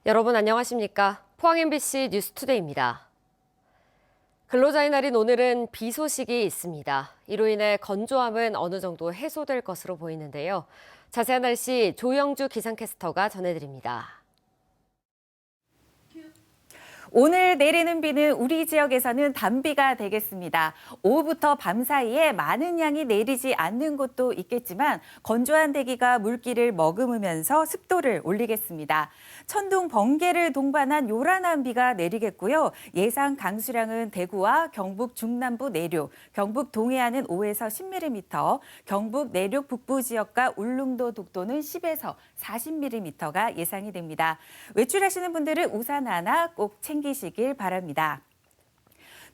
여러분 안녕하십니까? 포항 MBC 뉴스투데이입니다. 근로자의 날인 오늘은 비 소식이 있습니다. 이로 인해 건조함은 어느 정도 해소될 것으로 보이는데요. 자세한 날씨 조영주 기상캐스터가 전해드립니다. 오늘 내리는 비는 우리 지역에서는 단비가 되겠습니다. 오후부터 밤 사이에 많은 양이 내리지 않는 곳도 있겠지만 건조한 대기가 물기를 머금으면서 습도를 올리겠습니다. 천둥, 번개를 동반한 요란한 비가 내리겠고요. 예상 강수량은 대구와 경북 중남부 내륙, 경북 동해안은 5에서 10mm, 경북 내륙 북부 지역과 울릉도, 독도는 10에서 40mm가 예상이 됩니다. 외출하시는 분들은 우산 하나 꼭 챙기시길 바랍니다.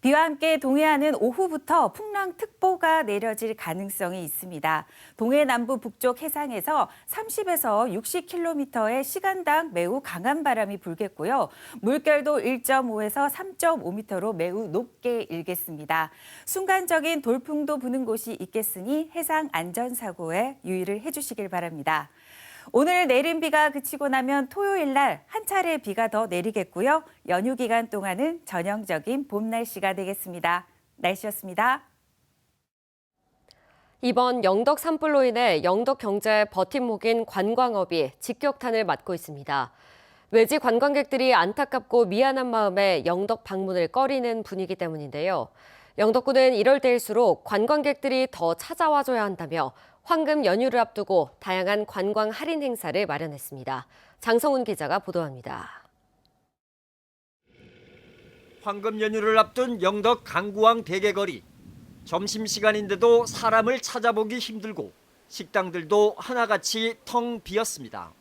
비와 함께 동해안은 오후부터 풍랑특보가 내려질 가능성이 있습니다. 동해 남부 북쪽 해상에서 30에서 60km의 시간당 매우 강한 바람이 불겠고요. 물결도 1.5에서 3.5m로 매우 높게 일겠습니다. 순간적인 돌풍도 부는 곳이 있겠으니 해상 안전사고에 유의를 해주시길 바랍니다. 오늘 내린 비가 그치고 나면 토요일 날 한 차례 비가 더 내리겠고요. 연휴 기간 동안은 전형적인 봄 날씨가 되겠습니다. 날씨였습니다. 이번 영덕 산불로 인해 영덕 경제의 버팀목인 관광업이 직격탄을 맞고 있습니다. 외지 관광객들이 안타깝고 미안한 마음에 영덕 방문을 꺼리는 분위기 때문인데요. 영덕구는 이럴 때일수록 관광객들이 더 찾아와줘야 한다며 황금 연휴를 앞두고 다양한 관광 할인 행사를 마련했습니다. 장성훈 기자가 보도합니다. 황금 연휴를 앞둔 영덕 강구항 대게거리. 점심시간인데도 사람을 찾아보기 힘들고 식당들도 하나같이 텅 비었습니다.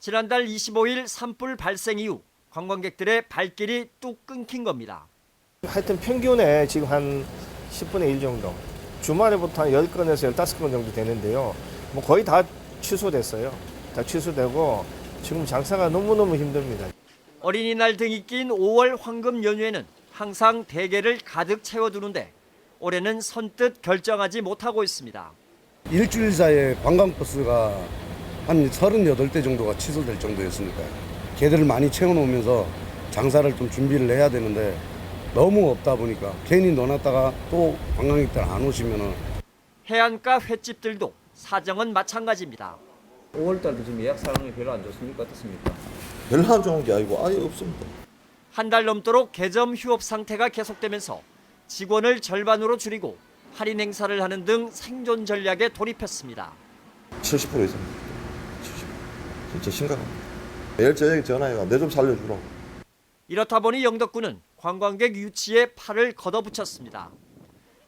지난달 25일 산불 발생 이후 관광객들의 발길이 뚝 끊긴 겁니다. 하여튼 평균에 지금 한 10분의 1 정도. 주말에부터 한 10건에서 15건 정도 되는데요. 뭐 거의 다 취소됐어요. 다 취소되고 지금 장사가 너무너무 힘듭니다. 어린이날 등이 낀 5월 황금 연휴에는 항상 대게를 가득 채워두는데 올해는 선뜻 결정하지 못하고 있습니다. 일주일 사이에 관광버스가 한 38대 정도가 취소될 정도였으니까요. 개들을 많이 채워놓으면서 장사를 좀 준비를 해야 되는데 너무 없다 보니까 괜히 넣어놨다가 또 관광객들 안 오시면은. 해안가 횟집들도 사정은 마찬가지입니다. 5월달도 지금 예약 상황이 별로 안 좋습니까? 어떻습니까? 별로 안 좋은 게 아니고 아예 없습니다. 한 달 넘도록 개점 휴업 상태가 계속되면서 직원을 절반으로 줄이고 할인 행사를 하는 등 생존 전략에 돌입했습니다. 70% 이상. 70%. 진짜 심각합니다. 매일 저녁에 전화해가 내 좀 살려주라고. 이렇다 보니 영덕구는 관광객 유치에 팔을 걷어붙였습니다.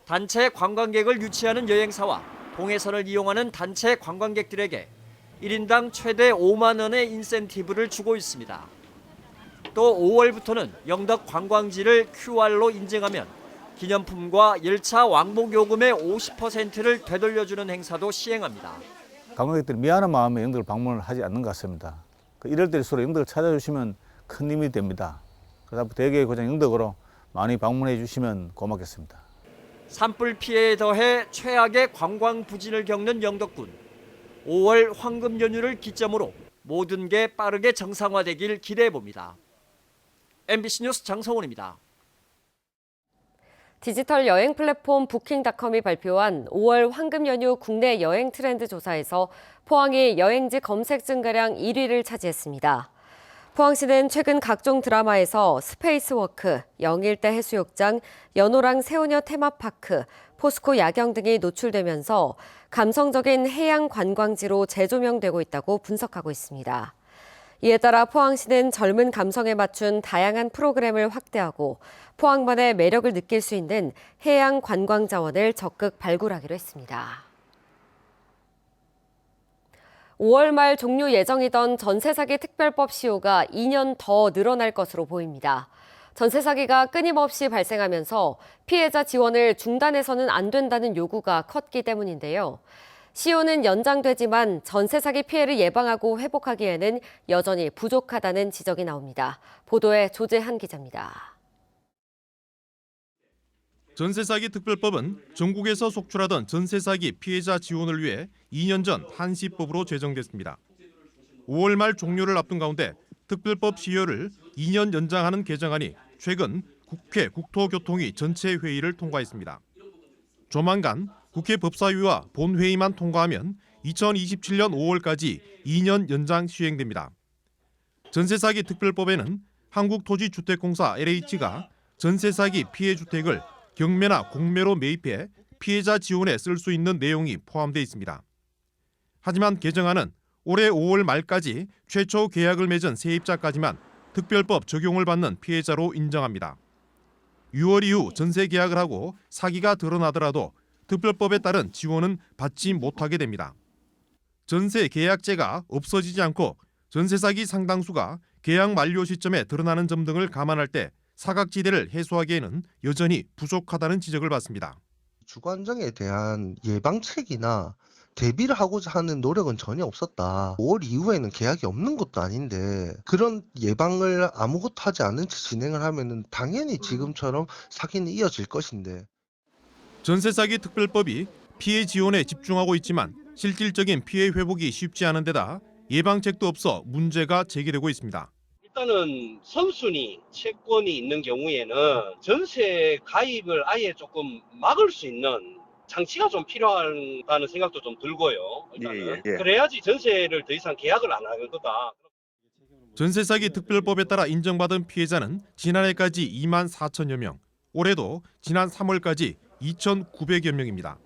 단체 관광객을 유치하는 여행사와 동해선을 이용하는 단체 관광객들에게 1인당 최대 5만 원의 인센티브를 주고 있습니다. 또 5월부터는 영덕 관광지를 QR로 인증하면 기념품과 열차 왕복 요금의 50%를 되돌려주는 행사도 시행합니다. 관광객들이 미안한 마음에 영덕을 방문을 하지 않는 것 같습니다. 이럴 때일수록 영덕을 찾아주시면 큰 힘이 됩니다. 그래서 대개 고장 영덕으로 많이 방문해 주시면 고맙겠습니다. 산불 피해에 더해 최악의 관광 부진을 겪는 영덕군. 5월 황금 연휴를 기점으로 모든 게 빠르게 정상화되길 기대해 봅니다. MBC 뉴스 장성훈입니다. 디지털 여행 플랫폼 부킹닷컴이 발표한 5월 황금 연휴 국내 여행 트렌드 조사에서 포항이 여행지 검색 증가량 1위를 차지했습니다. 포항시는 최근 각종 드라마에서 스페이스워크, 영일대 해수욕장, 연호랑 새우녀 테마파크, 포스코 야경 등이 노출되면서 감성적인 해양 관광지로 재조명되고 있다고 분석하고 있습니다. 이에 따라 포항시는 젊은 감성에 맞춘 다양한 프로그램을 확대하고 포항만의 매력을 느낄 수 있는 해양 관광 자원을 적극 발굴하기로 했습니다. 5월 말 종료 예정이던 전세 사기 특별법 시효가 2년 더 늘어날 것으로 보입니다. 전세 사기가 끊임없이 발생하면서 피해자 지원을 중단해서는 안 된다는 요구가 컸기 때문인데요. 시효는 연장되지만 전세 사기 피해를 예방하고 회복하기에는 여전히 부족하다는 지적이 나옵니다. 보도에 조재한 기자입니다. 전세사기 특별법은 전국에서 속출하던 전세사기 피해자 지원을 위해 2년 전 한시법으로 제정됐습니다. 5월 말 종료를 앞둔 가운데 특별법 시효를 2년 연장하는 개정안이 최근 국회 국토교통위 전체 회의를 통과했습니다. 조만간 국회 법사위와 본회의만 통과하면 2027년 5월까지 2년 연장 시행됩니다. 전세 사기 특별법에는 한국토지주택공사 LH가 전세 사기 피해 주택을 경매나 공매로 매입해 피해자 지원에 쓸 수 있는 내용이 포함되어 있습니다. 하지만 개정안은 올해 5월 말까지 최초 계약을 맺은 세입자까지만 특별법 적용을 받는 피해자로 인정합니다. 6월 이후 전세 계약을 하고 사기가 드러나더라도 특별법에 따른 지원은 받지 못하게 됩니다. 전세 계약제가 없어지지 않고 전세 사기 상당수가 계약 만료 시점에 드러나는 점 등을 감안할 때 사각지대를 해소하기에는 여전히 부족하다는 지적을 받습니다. 주거 안정에 대한 예방책이나 대비를 하고자 하는 노력은 전혀 없었다. 5월 이후에는 계약이 없는 것도 아닌데 그런 예방을 아무것도 하지 않은 채 진행을 하면은 당연히 지금처럼 사기는 이어질 것인데. 전세 사기 특별법이 피해 지원에 집중하고 있지만 실질적인 피해 회복이 쉽지 않은 데다 예방책도 없어 문제가 제기되고 있습니다. 일단은 선순위 채권이 있는 경우에는 전세 가입을 아예 조금 막을 수 있는 장치가 좀 필요하다는 생각도 좀 들고요. 일단은 그래야지 전세를 더 이상 계약을 안 하는 거다. 전세 사기 특별법에 따라 인정받은 피해자는 지난해까지 2만 4천여 명, 올해도 지난 3월까지 2,900여 명입니다.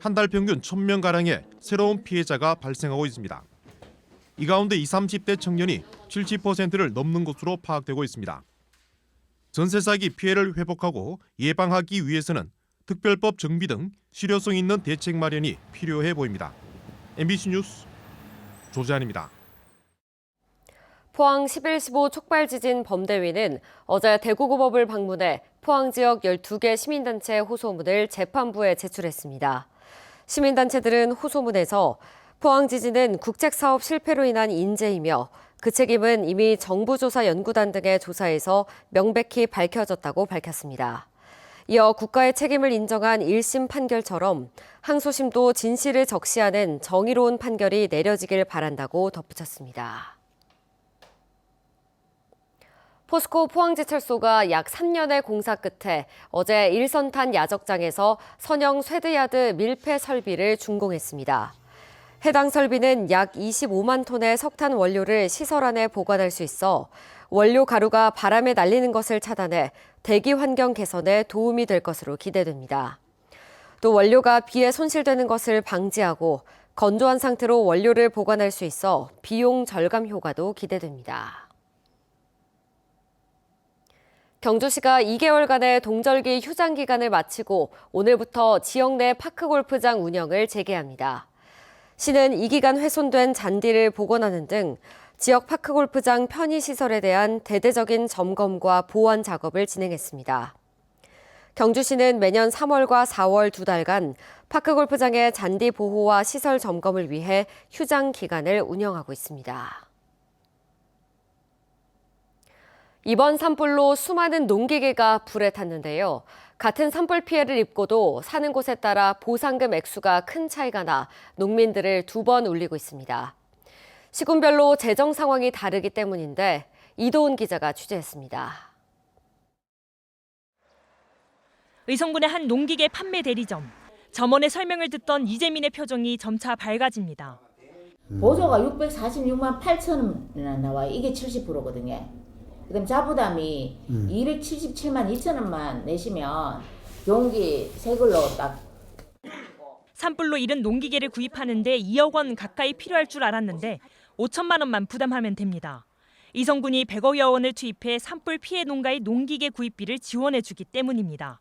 한 달 평균 1,000명가량의 새로운 피해자가 발생하고 있습니다. 이 가운데 20, 30대 청년이 70%를 넘는 것으로 파악되고 있습니다. 전세 사기 피해를 회복하고 예방하기 위해서는 특별법 정비 등 실효성 있는 대책 마련이 필요해 보입니다. MBC 뉴스 조재환입니다. 포항 11.15 촉발 지진 범대위는 어제 대구고법을 방문해 포항 지역 12개 시민단체 호소문을 재판부에 제출했습니다. 시민단체들은 호소문에서 포항 지진은 국책사업 실패로 인한 인재이며 그 책임은 이미 정부조사연구단 등의 조사에서 명백히 밝혀졌다고 밝혔습니다. 이어 국가의 책임을 인정한 1심 판결처럼 항소심도 진실을 적시하는 정의로운 판결이 내려지길 바란다고 덧붙였습니다. 포스코 포항제철소가 약 3년의 공사 끝에 어제 일선탄 야적장에서 선형 쇠드야드 밀폐 설비를 준공했습니다. 해당 설비는 약 25만 톤의 석탄 원료를 시설 안에 보관할 수 있어 원료 가루가 바람에 날리는 것을 차단해 대기 환경 개선에 도움이 될 것으로 기대됩니다. 또 원료가 비에 손실되는 것을 방지하고 건조한 상태로 원료를 보관할 수 있어 비용 절감 효과도 기대됩니다. 경주시가 2개월간의 동절기 휴장 기간을 마치고 오늘부터 지역 내 파크골프장 운영을 재개합니다. 시는 이 기간 훼손된 잔디를 복원하는 등 지역 파크골프장 편의시설에 대한 대대적인 점검과 보완 작업을 진행했습니다. 경주시는 매년 3월과 4월 2달간 파크골프장의 잔디 보호와 시설 점검을 위해 휴장 기간을 운영하고 있습니다. 이번 산불로 수많은 농기계가 불에 탔는데요. 같은 산불 피해를 입고도 사는 곳에 따라 보상금 액수가 큰 차이가 나 농민들을 2번 울리고 있습니다. 시군별로 재정 상황이 다르기 때문인데 이도훈 기자가 취재했습니다. 의성군의 한 농기계 판매 대리점. 점원의 설명을 듣던 이재민의 표정이 점차 밝아집니다. 보조가 646만 8천원이나 나와요. 이게 70%거든요. 그다음 자부담이 277만 2천 원만 내시면 용기 새 걸로 딱. 산불로 잃은 농기계를 구입하는데 2억 원 가까이 필요할 줄 알았는데 5천만 원만 부담하면 됩니다. 이성군이 100억여 원을 투입해 산불 피해 농가의 농기계 구입비를 지원해 주기 때문입니다.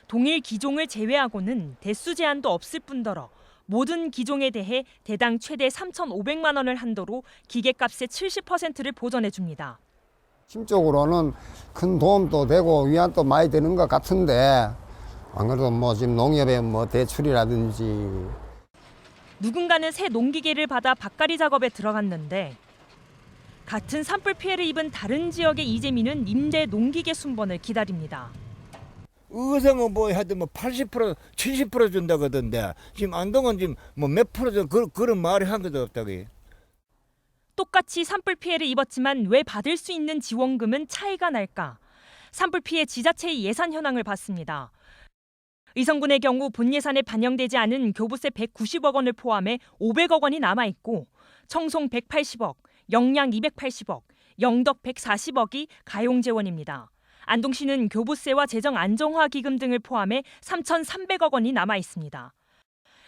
동일 기종을 제외하고는 대수 제한도 없을 뿐더러 모든 기종에 대해 대당 최대 3,500만 원을 한도로 기계값의 70%를 보전해 줍니다. 심적으로는 큰 도움도 되고 위안도 많이 되는 것 같은데 안 그래도 지금 농협에 대출이라든지. 누군가는 새 농기계를 받아 밭갈이 작업에 들어갔는데 같은 산불 피해를 입은 다른 지역의 이재민은 임대 농기계 순번을 기다립니다. 의성은 하여튼 80% 70% 준다고 하던데 지금 안동은 지금 몇 프로 그런 말이 한 것도 없다고. 똑같이 산불 피해를 입었지만 왜 받을 수 있는 지원금은 차이가 날까? 산불 피해 지자체의 예산 현황을 봤습니다. 의성군의 경우 본 예산에 반영되지 않은 교부세 190억 원을 포함해 500억 원이 남아있고 청송 180억, 영양 280억, 영덕 140억이 가용재원입니다. 안동시는 교부세와 재정 안정화 기금 등을 포함해 3,300억 원이 남아있습니다.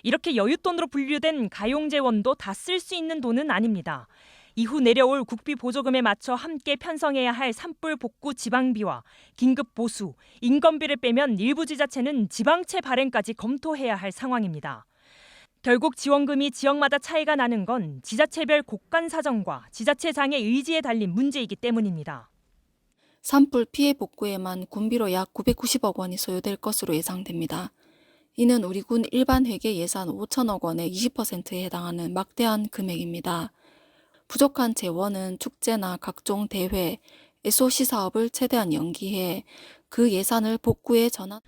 이렇게 여윳돈으로 분류된 가용재원도 다 쓸 수 있는 돈은 아닙니다. 이후 내려올 국비 보조금에 맞춰 함께 편성해야 할 산불 복구 지방비와 긴급 보수, 인건비를 빼면 일부 지자체는 지방채 발행까지 검토해야 할 상황입니다. 결국 지원금이 지역마다 차이가 나는 건 지자체별 곳간 사정과 지자체장의 의지에 달린 문제이기 때문입니다. 산불 피해 복구에만 군비로 약 990억 원이 소요될 것으로 예상됩니다. 이는 우리 군 일반 회계 예산 5천억 원의 20%에 해당하는 막대한 금액입니다. 부족한 재원은 축제나 각종 대회, SOC 사업을 최대한 연기해 그 예산을 복구에 전환.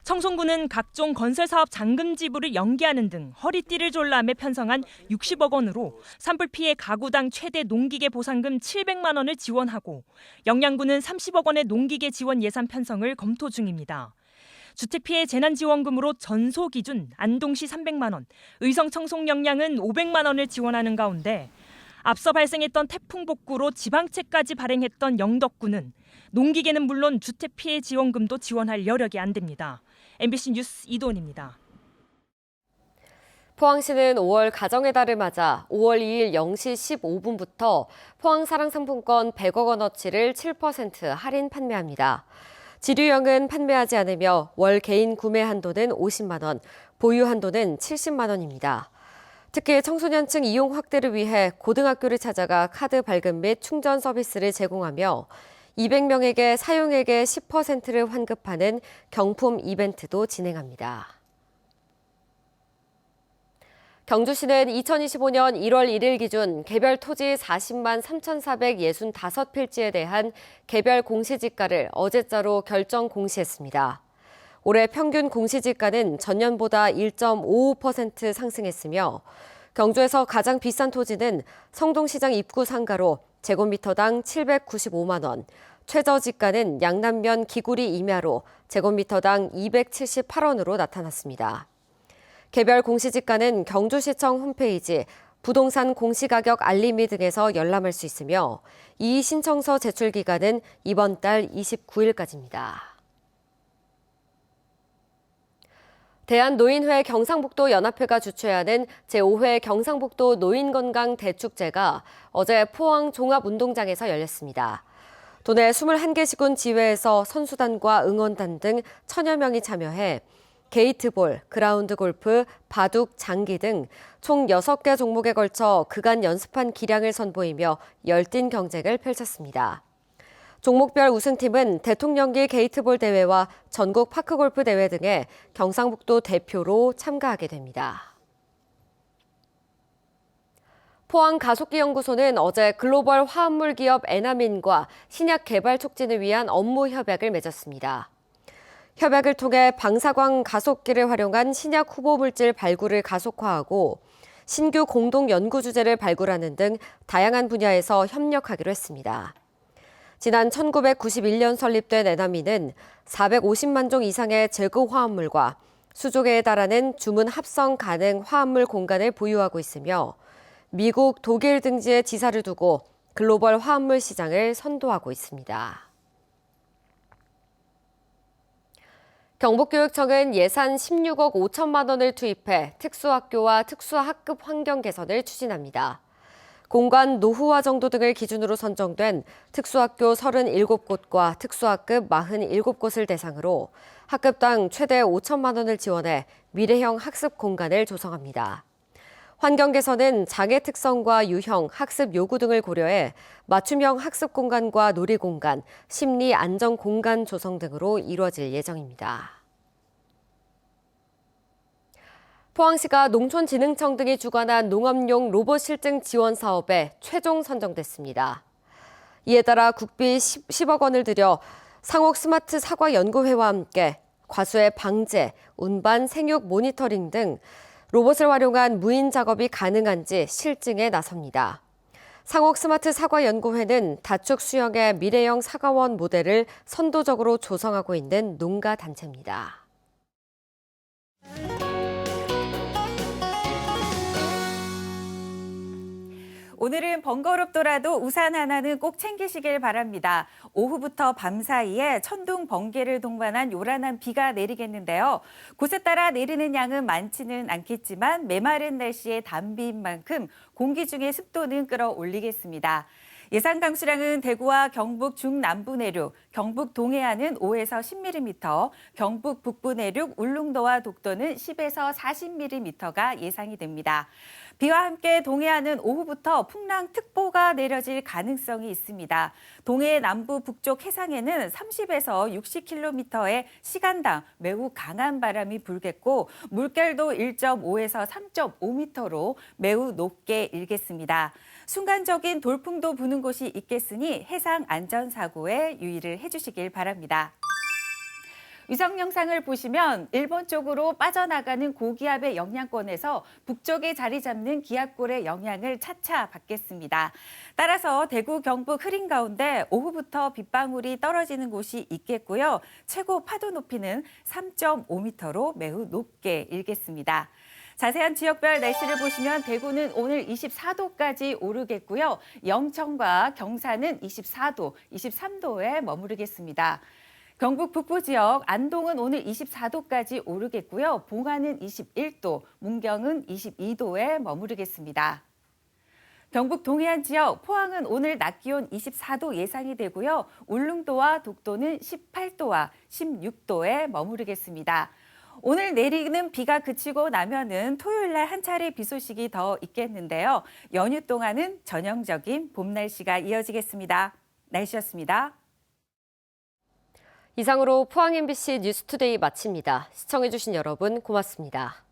청송군은 각종 건설사업 잔금 지불을 연기하는 등 허리띠를 졸라매 편성한 60억 원으로 산불 피해 가구당 최대 농기계 보상금 700만 원을 지원하고 영양군은 30억 원의 농기계 지원 예산 편성을 검토 중입니다. 주택피해 재난지원금으로 전소 기준 안동시 300만 원, 의성 청송 영양은 500만 원을 지원하는 가운데 앞서 발생했던 태풍 복구로 지방채까지 발행했던 영덕군은 농기계는 물론 주택피해 지원금도 지원할 여력이 안 됩니다. MBC 뉴스 이도은입니다. 포항시는 5월 가정의 달을 맞아 5월 2일 0시 15분부터 포항 사랑상품권 100억 원어치를 7% 할인 판매합니다. 지류형은 판매하지 않으며 월 개인 구매 한도는 50만 원, 보유 한도는 70만 원입니다. 특히 청소년층 이용 확대를 위해 고등학교를 찾아가 카드 발급 및 충전 서비스를 제공하며 200명에게 사용액의 10%를 환급하는 경품 이벤트도 진행합니다. 경주시는 2025년 1월 1일 기준 개별 토지 40만 3,465필지에 대한 개별 공시지가를 어제자로 결정 공시했습니다. 올해 평균 공시지가는 전년보다 1.55% 상승했으며 경주에서 가장 비싼 토지는 성동시장 입구 상가로 제곱미터당 795만 원, 최저지가는 양남면 기구리 임야로 제곱미터당 278원으로 나타났습니다. 개별 공시지가는 경주시청 홈페이지, 부동산 공시가격 알림이 등에서 열람할 수 있으며 이의 신청서 제출 기간은 이번 달 29일까지입니다. 대한노인회 경상북도 연합회가 주최하는 제5회 경상북도 노인건강 대축제가 어제 포항 종합운동장에서 열렸습니다. 도내 21개 시군 지회에서 선수단과 응원단 등 1000여 명이 참여해 게이트볼, 그라운드 골프, 바둑, 장기 등 총 6개 종목에 걸쳐 그간 연습한 기량을 선보이며 열띤 경쟁을 펼쳤습니다. 종목별 우승팀은 대통령기 게이트볼 대회와 전국 파크골프 대회 등에 경상북도 대표로 참가하게 됩니다. 포항가속기연구소는 어제 글로벌 화합물 기업 에나민과 신약 개발 촉진을 위한 업무 협약을 맺었습니다. 협약을 통해 방사광 가속기를 활용한 신약 후보 물질 발굴을 가속화하고 신규 공동 연구 주제를 발굴하는 등 다양한 분야에서 협력하기로 했습니다. 지난 1991년 설립된 에나민은 450만 종 이상의 제거 화합물과 수조 개에 달하는 주문 합성 가능 화합물 공간을 보유하고 있으며 미국, 독일 등지에 지사를 두고 글로벌 화합물 시장을 선도하고 있습니다. 경북교육청은 예산 16억 5천만 원을 투입해 특수학교와 특수학급 환경 개선을 추진합니다. 공간 노후화 정도 등을 기준으로 선정된 특수학교 37곳과 특수학급 47곳을 대상으로 학급당 최대 5천만 원을 지원해 미래형 학습 공간을 조성합니다. 환경 개선은 장애 특성과 유형, 학습 요구 등을 고려해 맞춤형 학습 공간과 놀이 공간, 심리 안정 공간 조성 등으로 이루어질 예정입니다. 포항시가 농촌진흥청 등이 주관한 농업용 로봇 실증 지원 사업에 최종 선정됐습니다. 이에 따라 국비 10억 원을 들여 상옥 스마트 사과 연구회와 함께 과수의 방제, 운반, 생육 모니터링 등 로봇을 활용한 무인 작업이 가능한지 실증에 나섭니다. 상옥 스마트 사과연구회는 다축 수영의 미래형 사과원 모델을 선도적으로 조성하고 있는 농가 단체입니다. 오늘은 번거롭더라도 우산 하나는 꼭 챙기시길 바랍니다. 오후부터 밤 사이에 천둥, 번개를 동반한 요란한 비가 내리겠는데요. 곳에 따라 내리는 양은 많지는 않겠지만 메마른 날씨에 단비인 만큼 공기 중의 습도는 끌어올리겠습니다. 예상 강수량은 대구와 경북 중남부 내륙, 경북 동해안은 5에서 10mm, 경북 북부 내륙, 울릉도와 독도는 10에서 40mm가 예상이 됩니다. 비와 함께 동해안은 오후부터 풍랑특보가 내려질 가능성이 있습니다. 동해 남부 북쪽 해상에는 30에서 60km의 시간당 매우 강한 바람이 불겠고 물결도 1.5에서 3.5m로 매우 높게 일겠습니다. 순간적인 돌풍도 부는 곳이 있겠으니 해상 안전사고에 유의를 해주시길 바랍니다. 위성 영상을 보시면 일본 쪽으로 빠져나가는 고기압의 영향권에서 북쪽에 자리 잡는 기압골의 영향을 차차 받겠습니다. 따라서 대구, 경북 흐린 가운데 오후부터 빗방울이 떨어지는 곳이 있겠고요. 최고 파도 높이는 3.5m로 매우 높게 일겠습니다. 자세한 지역별 날씨를 보시면 대구는 오늘 24도까지 오르겠고요. 영천과 경산은 24도, 23도에 머무르겠습니다. 경북 북부 지역 안동은 오늘 24도까지 오르겠고요. 봉화는 21도, 문경은 22도에 머무르겠습니다. 경북 동해안 지역 포항은 오늘 낮 기온 24도 예상이 되고요. 울릉도와 독도는 18도와 16도에 머무르겠습니다. 오늘 내리는 비가 그치고 나면은 토요일 날 한 차례 비 소식이 더 있겠는데요. 연휴 동안은 전형적인 봄 날씨가 이어지겠습니다. 날씨였습니다. 이상으로 포항 MBC 뉴스투데이 마칩니다. 시청해주신 여러분 고맙습니다.